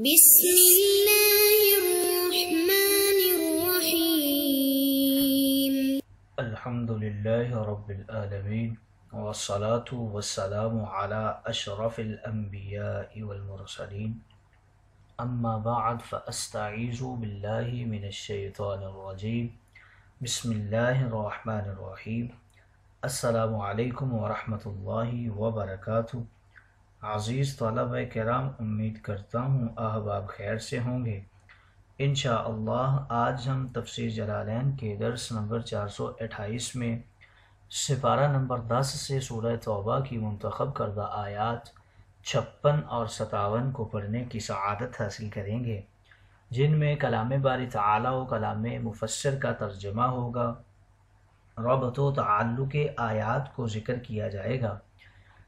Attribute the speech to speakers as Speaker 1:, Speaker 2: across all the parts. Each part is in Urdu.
Speaker 1: بسم اللہ الرحمن الرحیم
Speaker 2: الحمدللہ رب العالمین والصلاة والسلام علی اشرف الانبیاء والمرسلین اما بعد فاستعیذ باللہ من الشیطان الرجیم بسم اللہ الرحمن الرحیم السلام علیکم ورحمۃ اللہ وبرکاتہ۔ عزیز طلبہ کرام، امید کرتا ہوں احباب خیر سے ہوں گے۔ انشاءاللہ آج ہم تفسیر جلالین کے درس نمبر 428 میں سپارہ نمبر 10 سے سورہ توبہ کی منتخب کردہ آیات 56 اور 57 کو پڑھنے کی سعادت حاصل کریں گے، جن میں کلام باری تعالی و کلام مفسر کا ترجمہ ہوگا، ربط و تعلق آیات کو ذکر کیا جائے گا،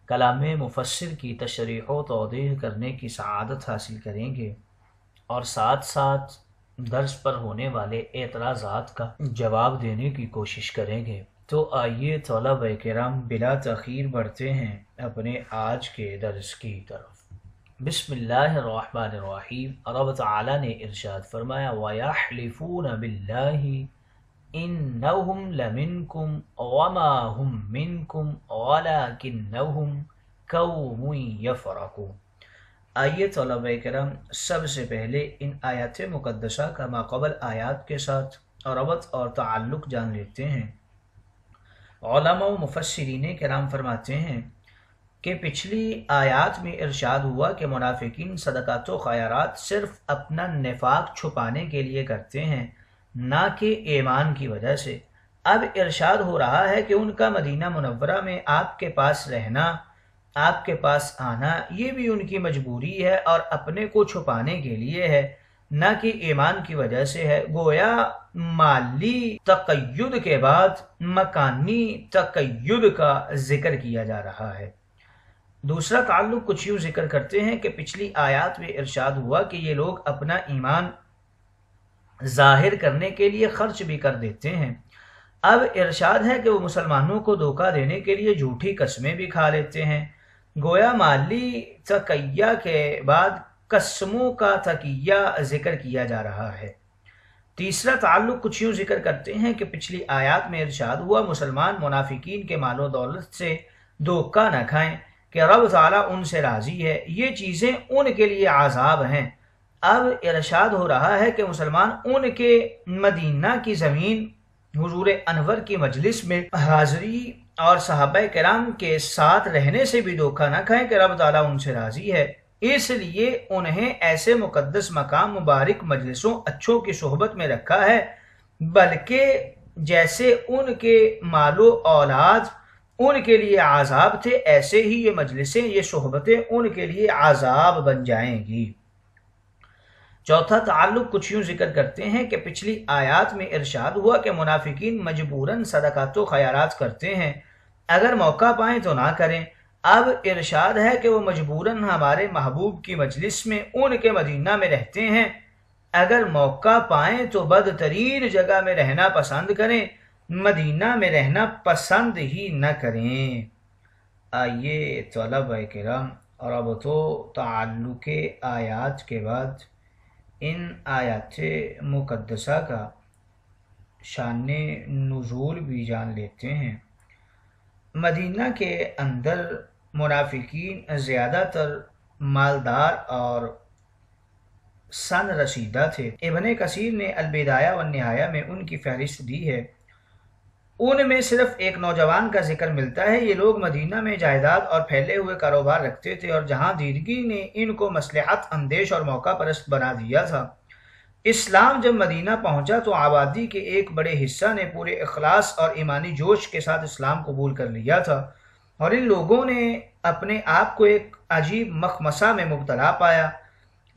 Speaker 2: کلام مفسر کی تشریح و توضیح کرنے کی سعادت حاصل کریں گے، اور ساتھ ساتھ درس پر ہونے والے اعتراضات کا جواب دینے کی کوشش کریں گے۔ تو آئیے طلبہ کرام بلا تاخیر بڑھتے ہیں اپنے آج کے درس کی طرف۔ بسم اللہ الرحمن الرحیم۔ رب تعالی نے ارشاد فرمایا وَيَحْلِفُونَ بِاللَّهِ إِنَّهُمْ لَمِنْكُمْ وَمَا هُمْ مِنْكُمْ وَلَكِنَّهُمْ قَوْمٌ يَفْرَقُونَ۔ آئیے طلبہ کرام سب سے پہلے ان آیات مقدسہ کا ماقبل آیات کے ساتھ ربط اور تعلق جان لیتے ہیں۔ علماء و مفسرین کرام فرماتے ہیں کہ پچھلی آیات میں ارشاد ہوا کہ منافقین صدقات و خیرات صرف اپنا نفاق چھپانے کے لیے کرتے ہیں، نہ کہ ایمان کی وجہ سے۔ اب ارشاد ہو رہا ہے کہ ان کا مدینہ منورہ میں آپ کے پاس رہنا، آپ کے پاس آنا، یہ بھی ان کی مجبوری ہے اور اپنے کو چھپانے کے لیے ہے، نہ کہ ایمان کی وجہ سے ہے۔ گویا مالی تقید کے بعد مکانی تقید کا ذکر کیا جا رہا ہے۔ دوسرا تعلق کچھ یوں ذکر کرتے ہیں کہ پچھلی آیات میں ارشاد ہوا کہ یہ لوگ اپنا ایمان ظاہر کرنے کے لیے خرچ بھی کر دیتے ہیں۔ اب ارشاد ہے کہ وہ مسلمانوں کو دھوکہ دینے کے لیے جھوٹی قسمیں بھی کھا لیتے ہیں۔ گویا مالی تقیہ کے بعد قسموں کا تقیہ ذکر کیا جا رہا ہے۔ تیسرا تعلق کچھ یوں ذکر کرتے ہیں کہ پچھلی آیات میں ارشاد ہوا مسلمان منافقین کے مال و دولت سے دھوکہ نہ کھائیں کہ رب تعالیٰ ان سے راضی ہے، یہ چیزیں ان کے لیے عذاب ہیں۔ اب ارشاد ہو رہا ہے کہ مسلمان ان کے مدینہ کی زمین حضور انور کی مجلس میں حاضری اور صحابہ کرام کے ساتھ رہنے سے بھی دھوکہ نہ کھائیں کہ رب تعالیٰ ان سے راضی ہے۔ اس لیے انہیں ایسے مقدس مقام مبارک مجلسوں اچھوں کی صحبت میں رکھا ہے، بلکہ جیسے ان کے مال و اولاد ان کے لیے عذاب تھے، ایسے ہی یہ مجلسیں، یہ صحبتیں ان کے لیے عذاب بن جائیں گی۔ چوتھا تعلق کچھ یوں ذکر کرتے ہیں کہ پچھلی آیات میں ارشاد ہوا کہ منافقین مجبوراً صدقات و خیرات کرتے ہیں، اگر موقع پائیں تو نہ کریں۔ اب ارشاد ہے کہ وہ مجبوراً ہمارے محبوب کی مجلس میں ان کے مدینہ میں رہتے ہیں، اگر موقع پائیں تو بدترین جگہ میں رہنا پسند کریں، مدینہ میں رہنا پسند ہی نہ کریں۔ آئیے طلبہ کرام ربط و تعلق آیات کے بعد ان آیات مقدسہ کا شان نزول بھی جان لیتے ہیں۔ مدینہ کے اندر منافقین زیادہ تر مالدار اور سن رسیدہ تھے۔ ابن کثیر نے البدایہ والنہایہ میں ان کی فہرست دی ہے۔ ان میں صرف ایک نوجوان کا ذکر ملتا ہے۔ یہ لوگ مدینہ میں جائیداد اور پھیلے ہوئے کاروبار رکھتے تھے، اور جہاں دیرگی نے ان کو مصلحت اندیش اور موقع پرست بنا دیا تھا۔ اسلام جب مدینہ پہنچا تو آبادی کے ایک بڑے حصہ نے پورے اخلاص اور ایمانی جوش کے ساتھ اسلام قبول کر لیا تھا، اور ان لوگوں نے اپنے آپ کو ایک عجیب مخمصہ میں مبتلا پایا۔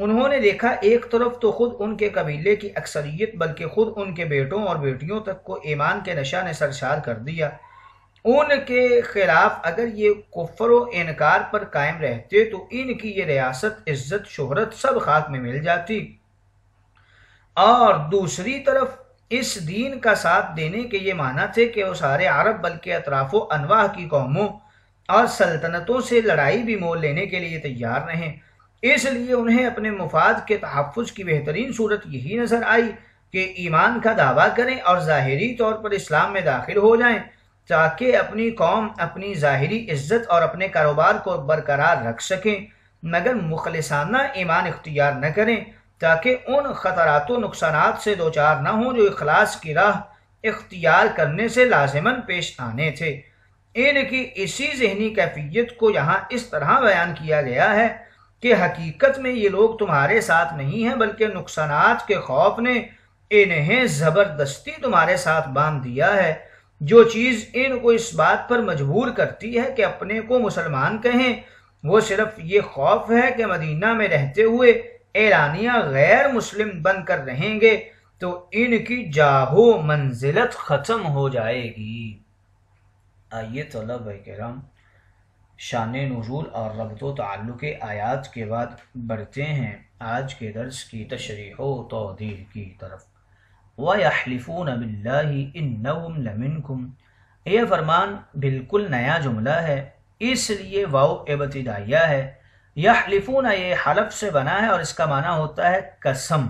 Speaker 2: انہوں نے دیکھا ایک طرف تو خود ان کے قبیلے کی اکثریت بلکہ خود ان کے بیٹوں اور بیٹیوں تک کو ایمان کے نشہ نے سرشار کر دیا۔ ان کے خلاف اگر یہ کفر و انکار پر قائم رہتے تو ان کی یہ ریاست، عزت، شہرت سب خاک میں مل جاتی، اور دوسری طرف اس دین کا ساتھ دینے کے یہ معنی تھے کہ وہ سارے عرب بلکہ اطراف و انواع کی قوموں اور سلطنتوں سے لڑائی بھی مول لینے کے لیے تیار رہیں۔ اس لیے انہیں اپنے مفاد کے تحفظ کی بہترین صورت یہی نظر آئی کہ ایمان کا دعویٰ کریں اور ظاہری طور پر اسلام میں داخل ہو جائیں، تاکہ اپنی قوم اپنی ظاہری عزت اور اپنے کاروبار کو برقرار رکھ سکیں، مگر مخلصانہ ایمان اختیار نہ کریں، تاکہ ان خطرات و نقصانات سے دوچار نہ ہوں جو اخلاص کی راہ اختیار کرنے سے لازماً پیش آنے تھے۔ ان کی اسی ذہنی کیفیت کو یہاں اس طرح بیان کیا گیا ہے کہ حقیقت میں یہ لوگ تمہارے ساتھ نہیں ہیں، بلکہ نقصانات کے خوف نے انہیں زبردستی تمہارے ساتھ باندھ دیا ہے۔ جو چیز ان کو اس بات پر مجبور کرتی ہے کہ اپنے کو مسلمان کہیں، وہ صرف یہ خوف ہے کہ مدینہ میں رہتے ہوئے اعلانیہ غیر مسلم بن کر رہیں گے تو ان کی جاہ و منزلت ختم ہو جائے گی۔ آئیے طلبہ کرام شان نزول اور ربط و تعلق آیات کے بعد بڑھتے ہیں آج کے درس کی تشریح و توضیح کی طرف۔ وَيَحْلِفُونَ بِاللَّهِ إِنَّهُمْ لَمِنْكُمْ، یہ فرمان بالکل نیا جملہ ہے، اس لیے واو ابتدائیہ ہے۔ یحلفون یہ حلف سے بنا ہے اور اس کا معنی ہوتا ہے قسم۔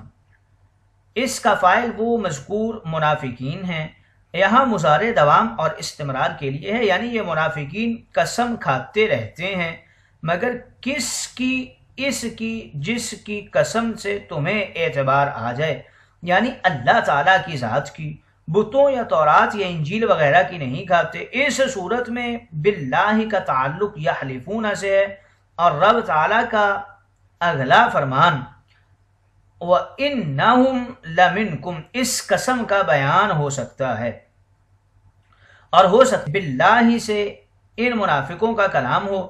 Speaker 2: اس کا فاعل وہ مذکور منافقین ہیں، یہاں مضارع دوام اور استمرار کے لیے ہے، یعنی یہ منافقین قسم کھاتے رہتے ہیں، مگر کس کی؟ اس کی جس کی قسم سے تمہیں اعتبار آ جائے، یعنی اللہ تعالیٰ کی ذات کی، بتوں یا تورات یا انجیل وغیرہ کی نہیں کھاتے۔ اس صورت میں باللہ کا تعلق یحلفون سے ہے اور رب تعالیٰ کا اگلا فرمان وَإِنَّهُمْ لَمِنْكُمْ اس قسم کا بیان ہو سکتا ہے، اور ہو سکتا باللہ سے ان منافقوں کا کلام ہو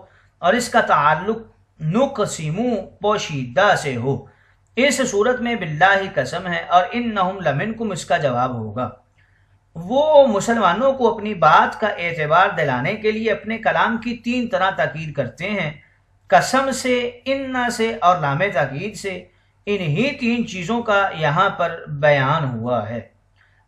Speaker 2: اور اس کا تعلق نقسمو پوشیدہ سے ہو۔ اس صورت میں باللہ قسم ہے اور انہم لمنکم اس کا جواب ہوگا۔ وہ مسلمانوں کو اپنی بات کا اعتبار دلانے کے لیے اپنے کلام کی تین طرح تاکید کرتے ہیں، قسم سے، انہ سے اور لام تاکید سے۔ انہی تین چیزوں کا یہاں پر بیان ہوا ہے۔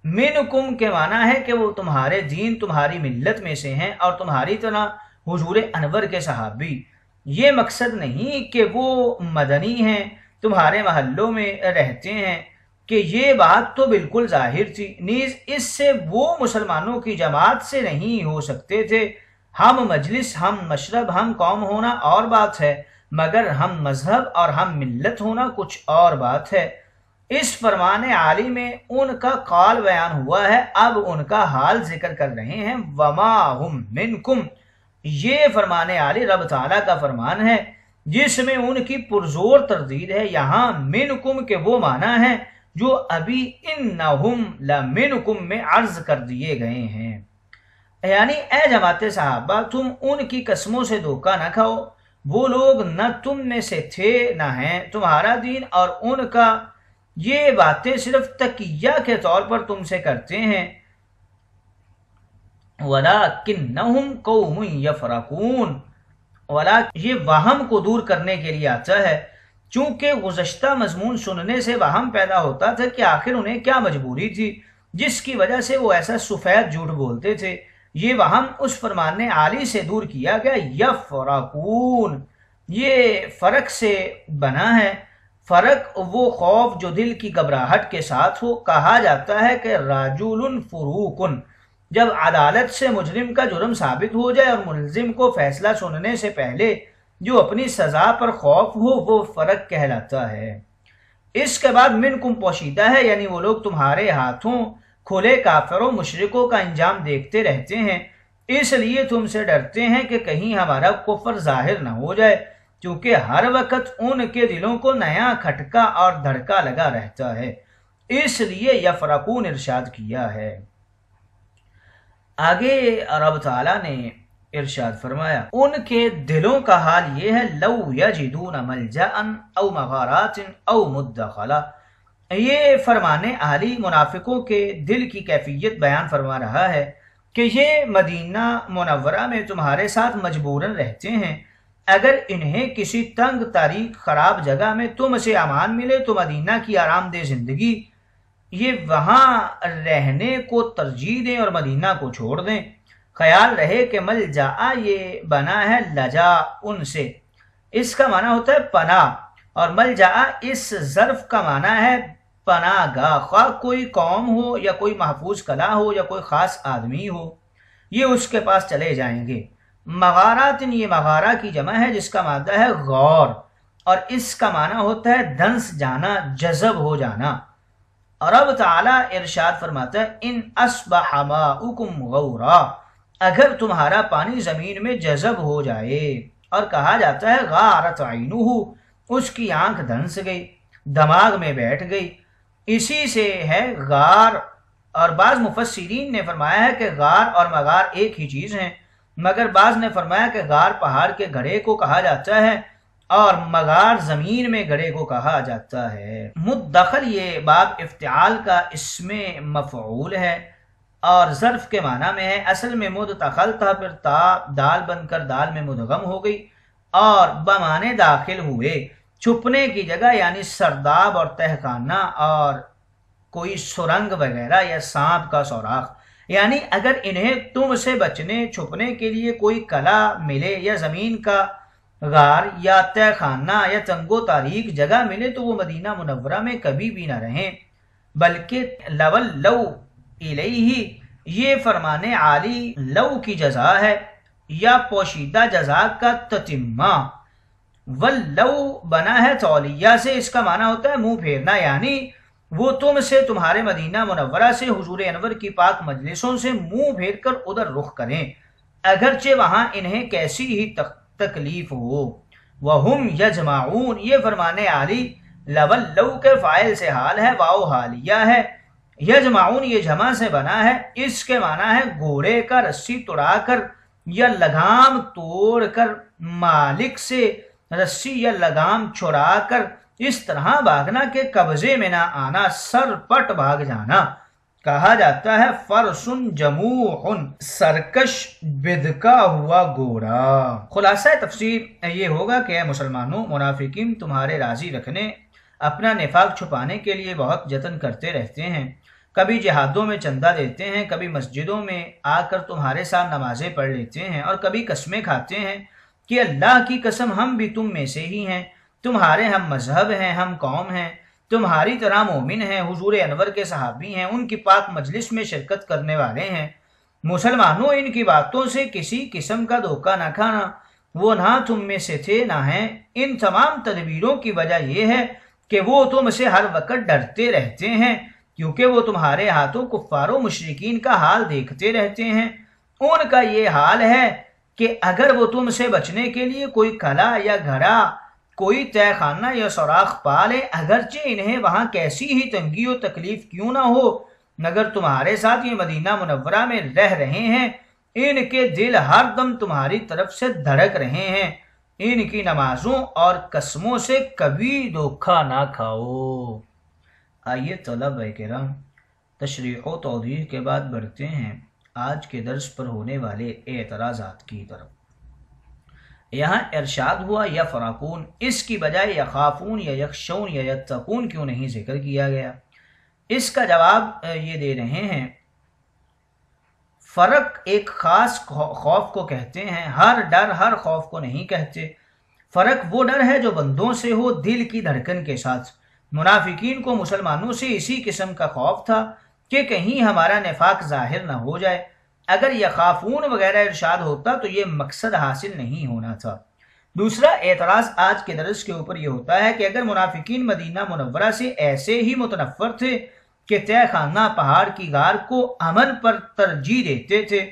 Speaker 2: منکم کے معنی ہے کہ وہ تمہارے دین تمہاری ملت میں سے ہیں اور تمہاری طرح حضور انور کے صحابی۔ یہ مقصد نہیں کہ وہ مدنی ہیں، تمہارے محلوں میں رہتے ہیں، کہ یہ بات تو بالکل ظاہر تھی، نیز اس سے وہ مسلمانوں کی جماعت سے نہیں ہو سکتے تھے۔ ہم مجلس، ہم مشرب، ہم قوم ہونا اور بات ہے، مگر ہم مذہب اور ہم ملت ہونا کچھ اور بات ہے۔ اس فرمان عالی میں ان کا قال بیان ہوا ہے، اب ان کا حال ذکر کر رہے ہیں۔ وما ہم منکم، یہ فرمان عالی رب تعالیٰ کا فرمان ہے جس میں ان کی پرزور تردید ہے۔ یہاں منکم کے وہ معنی ہیں جو ابھی انہم لمنکم میں عرض کر دیے گئے ہیں، یعنی اے جماعت صحابہ تم ان کی قسموں سے دھوکہ نہ کھاؤ، وہ لوگ نہ تم میں سے تھے نہ ہیں۔ تمہارا دین اور ان کا یہ باتیں صرف تقیہ کے طور پر تم سے کرتے ہیں۔ وَلَكِنَّهُمْ قَوْمٌ يَفْرَقُونَ، یہ وہم کو دور کرنے کے لیے آتا ہے، چونکہ گزشتہ مضمون سننے سے وہم پیدا ہوتا تھا کہ آخر انہیں کیا مجبوری تھی جس کی وجہ سے وہ ایسا سفید جھوٹ بولتے تھے۔ یہ وہم اس فرمان عالی سے دور کیا گیا۔ یفرقون یہ فرق سے بنا ہے۔ فرق وہ خوف جو دل کی گھبراہٹ کے ساتھ ہو۔ کہا جاتا ہے کہ راجل فروقن، جب عدالت سے مجرم کا جرم ثابت ہو جائے اور ملزم کو فیصلہ سننے سے پہلے جو اپنی سزا پر خوف ہو، وہ فرق کہلاتا ہے۔ اس کے بعد منکم پوشیدہ ہے، یعنی وہ لوگ تمہارے ہاتھوں کھلے کافروں مشرکوں کا انجام دیکھتے رہتے ہیں، اس لیے تم سے ڈرتے ہیں کہ کہیں ہمارا کفر ظاہر نہ ہو جائے، کیونکہ ہر وقت ان کے دلوں کو نیا کھٹکا اور دھڑکا لگا رہتا ہے، اس لیے یفرقون ارشاد کیا ہے۔ آگے رب تعالیٰ نے ارشاد فرمایا ان کے دلوں کا حال یہ ہے، لو یجدون ملجأ او مغارات او مدخلا۔ یہ فرمان عالی منافقوں کے دل کی کیفیت بیان فرما رہا ہے کہ یہ مدینہ منورہ میں تمہارے ساتھ مجبوراً رہتے ہیں، اگر انہیں کسی تنگ تاریک خراب جگہ میں تم سے امان ملے تو مدینہ کی آرام دہ زندگی یہ وہاں رہنے کو ترجیح دیں اور مدینہ کو چھوڑ دیں۔ خیال رہے کہ ملجا یہ بنا ہے لجا ان سے، اس کا معنی ہوتا ہے پناہ، اور ملجا اس ظرف کا معنی ہے پناہ گاہ، خواہ کوئی قوم ہو یا کوئی محفوظ کلا ہو یا کوئی خاص آدمی ہو، یہ اس کے پاس چلے جائیں گے۔ مغارات، یہ مغارہ کی جمع ہے جس کا مادہ ہے غور، اور اس کا معنی ہوتا ہے دھنس جانا، جذب ہو جانا۔ اور اب تعالیٰ ارشاد فرماتا ہے ان اصبح ماؤکم غورا، اگر تمہارا پانی زمین میں جذب ہو جائے، اور کہا جاتا ہے غارت عینہ، اس کی آنکھ دھنس گئی، دماغ میں بیٹھ گئی، اسی سے ہے غار۔ اور بعض مفسرین نے فرمایا ہے کہ غار اور مغار ایک ہی چیز ہیں، مگر بعض نے فرمایا کہ غار پہاڑ کے گڑھے کو کہا جاتا ہے اور مغار زمین میں گڑھے کو کہا جاتا ہے۔ مدخل یہ باب افتعال کا اسم مفعول ہے اور ظرف کے معنی میں ہے۔ اصل میں مدخل تھا، پھر تا دال بن کر دال میں مدغم ہو گئی، اور بمانے داخل ہوئے، چھپنے کی جگہ یعنی سرداب اور تہخانہ اور کوئی سرنگ وغیرہ یا سانپ کا سوراخ، یعنی اگر انہیں تم سے بچنے چھپنے کے لیے کوئی کلا ملے یا زمین کا غار یا تہ خانہ یا تنگ و تاریک جگہ ملے تو وہ مدینہ منورہ میں کبھی بھی نہ رہیں، بلکہ لولو الیہ، یہ فرمان عالی لو کی جزا ہے یا پوشیدہ جزا کا تتمہ۔ ولو بنا ہے تولیہ سے، اس کا معنی ہوتا ہے منہ پھیرنا، یعنی وہ تم سے تمہارے مدینہ منورہ سے حضور انور کی پاک مجلسوں سے منہ پھیر کر ادھر رخ کریں، اگرچہ وہاں انہیں کیسی ہی تکلیف ہو۔ وَهُمْ يَجْمَعُونَ، یہ فرمان عالی لَوَلَّوْ کے فاعل سے حال ہے، واو حالیہ ہے۔ یجمعون یہ جمع سے بنا ہے، اس کے معنی ہے گھوڑے کا رسی توڑا کر یا لگام توڑ کر، مالک سے رسی یا لگام چھڑا کر اس طرح بھاگنا کہ قبضے میں نہ آنا، سر پٹ بھاگ جانا۔ کہا جاتا ہے فرسن جموح، سرکش بدکا ہوا گھوڑا۔ خلاصہ تفسیر یہ ہوگا کہ اے مسلمانوں، منافقین تمہارے راضی رکھنے، اپنا نفاق چھپانے کے لیے بہت جتن کرتے رہتے ہیں، کبھی جہادوں میں چندہ دیتے ہیں، کبھی مسجدوں میں آ کر تمہارے ساتھ نمازیں پڑھ لیتے ہیں، اور کبھی قسمیں کھاتے ہیں کہ اللہ کی قسم ہم بھی تم میں سے ہی ہیں، تمہارے ہم مذہب ہیں، ہم قوم ہیں، تمہاری طرح مومن ہیں، حضور انور کے صحابی ہیں، ان کی پاک مجلس میں شرکت کرنے والے ہیں۔ مسلمانوں، ان کی باتوں سے کسی قسم کا دھوکہ نہ کھانا، وہ نہ تم میں سے تھے نہ ہیں۔ ان تمام تدبیروں کی وجہ یہ ہے کہ وہ تم سے ہر وقت ڈرتے رہتے ہیں، کیونکہ وہ تمہارے ہاتھوں کفار و مشرکین کا حال دیکھتے رہتے ہیں۔ ان کا یہ حال ہے کہ اگر وہ تم سے بچنے کے لیے کوئی کلا یا گھڑا، کوئی تہ خانہ یا سوراخ پا لے، اگرچہ انہیں وہاں کیسی ہی تنگی و تکلیف کیوں نہ ہو، مگر تمہارے ساتھ یہ مدینہ منورہ میں رہ رہے ہیں، ان کے دل ہر دم تمہاری طرف سے دھڑک رہے ہیں۔ ان کی نمازوں اور قسموں سے کبھی دھوکہ نہ کھاؤ۔ آئیے طلبہ کرام، تشریح و توضیح کے بعد بڑھتے ہیں آج کے درس پر ہونے والے اعتراضات کی طرف۔ یہاں ارشاد ہوا یفرقون، اس کی بجائے یخافون یا یخشون یا یتقون کیوں نہیں ذکر کیا گیا؟ اس کا جواب یہ دے رہے ہیں، فرق ایک خاص خوف کو کہتے ہیں، ہر ڈر ہر خوف کو نہیں کہتے۔ فرق وہ ڈر ہے جو بندوں سے ہو دل کی دھڑکن کے ساتھ۔ منافقین کو مسلمانوں سے اسی قسم کا خوف تھا کہ کہیں ہمارا نفاق ظاہر نہ ہو جائے۔ اگر یخافون وغیرہ ارشاد ہوتا تو یہ مقصد حاصل نہیں ہونا تھا۔ دوسرا اعتراض آج کے درس کے اوپر یہ ہوتا ہے کہ اگر منافقین مدینہ منورہ سے ایسے ہی متنفر تھے کہ طے خانہ پہاڑ کی غار کو امن پر ترجیح دیتے تھے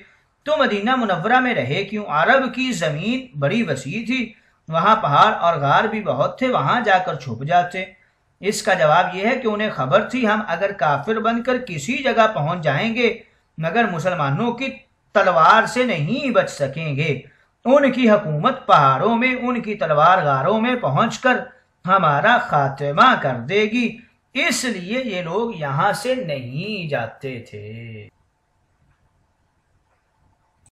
Speaker 2: تو مدینہ منورہ میں رہے کیوں؟ عرب کی زمین بڑی وسیع تھی، وہاں پہاڑ اور غار بھی بہت تھے، وہاں جا کر چھپ جاتے۔ اس کا جواب یہ ہے کہ انہیں خبر تھی ہم اگر کافر بن کر کسی جگہ پہنچ جائیں گے مگر مسلمانوں کی تلوار سے نہیں بچ سکیں گے، ان کی حکومت پہاڑوں میں، ان کی تلوار غاروں میں پہنچ کر ہمارا خاتمہ کر دے گی، اس لیے یہ لوگ یہاں سے نہیں جاتے تھے۔